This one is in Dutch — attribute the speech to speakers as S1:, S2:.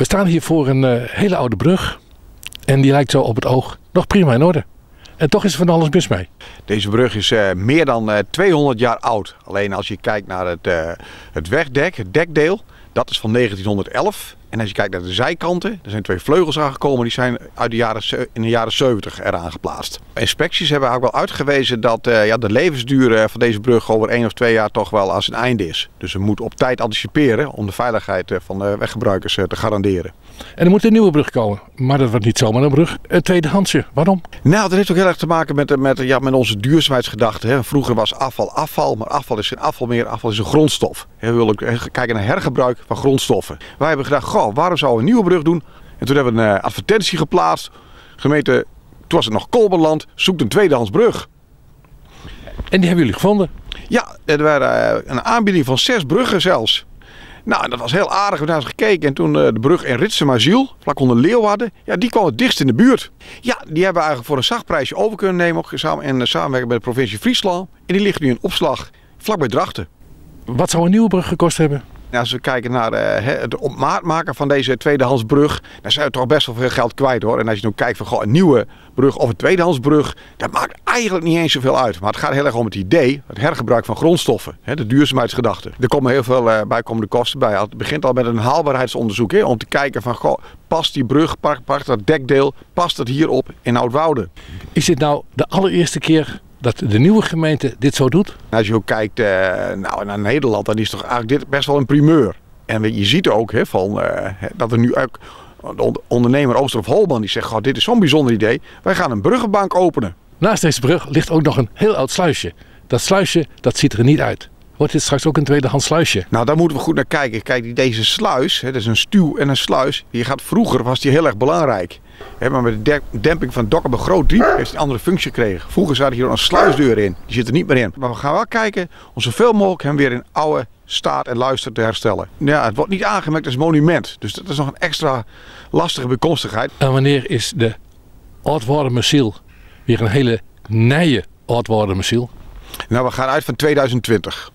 S1: We staan hier voor een hele oude brug. En die lijkt zo op het oog nog prima in orde. En toch is er van alles mis mee.
S2: Deze brug is meer dan 200 jaar oud. Alleen als je kijkt naar het wegdek, het dekdeel, dat is van 1911. En als je kijkt naar de zijkanten, er zijn 2 vleugels aangekomen. Die zijn in de jaren 70 eraan geplaatst. Inspecties hebben eigenlijk wel uitgewezen dat de levensduur van deze brug over 1 of 2 jaar toch wel aan zijn einde is. Dus we moeten op tijd anticiperen om de veiligheid van de weggebruikers te garanderen.
S1: En er moet een nieuwe brug komen. Maar dat wordt niet zomaar een brug. Een tweedehandsje. Waarom?
S2: Nou, dat heeft ook heel erg te maken met onze duurzaamheidsgedachte. Hè. Vroeger was afval, maar afval is geen afval meer. Afval is een grondstof. We willen kijken naar hergebruik van grondstoffen. Wij hebben gedacht, waarom zouden we een nieuwe brug doen? En toen hebben we een advertentie geplaatst. Gemeente, toen was het nog Kolberland, zoekt een tweedehands brug.
S1: En die hebben jullie gevonden?
S2: Ja, er waren een aanbieding van 6 bruggen zelfs. Nou, dat was heel aardig. We hebben naar ze gekeken. En toen de brug in Ritsemaziel, vlak onder Leeuwarden, ja, die kwam het dichtst in de buurt. Ja, die hebben we eigenlijk voor een zacht prijsje over kunnen nemen. Ook in samenwerking met de provincie Friesland. En die ligt nu in opslag vlakbij Drachten.
S1: Wat zou een nieuwe brug gekost hebben?
S2: Als we kijken naar het op maat maken van deze tweedehands brug, dan zijn we toch best wel veel geld kwijt hoor. En als je nu kijkt van een nieuwe brug of een tweedehands brug, dat maakt eigenlijk niet eens zoveel uit. Maar het gaat heel erg om het idee, het hergebruik van grondstoffen, de duurzaamheidsgedachte. Er komen heel veel bijkomende kosten bij. Het begint al met een haalbaarheidsonderzoek om te kijken van past die brug, past dat dekdeel, past dat hierop in Oud-Wouden.
S1: Is dit nou de allereerste keer dat de nieuwe gemeente dit zo doet?
S2: Als je ook kijkt naar Nederland, dan is toch eigenlijk dit best wel een primeur. En je ziet ook dat er nu ook de ondernemer Oosterhof Holman die zegt, dit is zo'n bijzonder idee. Wij gaan een bruggenbank openen.
S1: Naast deze brug ligt ook nog een heel oud sluisje. Dat sluisje, dat ziet er niet uit. Wordt dit straks ook een tweedehands sluisje?
S2: Nou, daar moeten we goed naar kijken. Kijk, deze sluis, dat is een stuw en een sluis. Vroeger was die heel erg belangrijk. Maar met de demping van Dokkum-Grootdiep heeft die een andere functie gekregen. Vroeger zat hier een sluisdeur in. Die zit er niet meer in. Maar we gaan wel kijken om zoveel mogelijk hem weer in oude staat en luister te herstellen. Ja, het wordt niet aangemerkt als monument. Dus dat is nog een extra lastige bekomstigheid.
S1: En wanneer is de Oud-Wormerziel weer een hele nije Oud-Wormerziel?
S2: Nou, we gaan uit van 2020.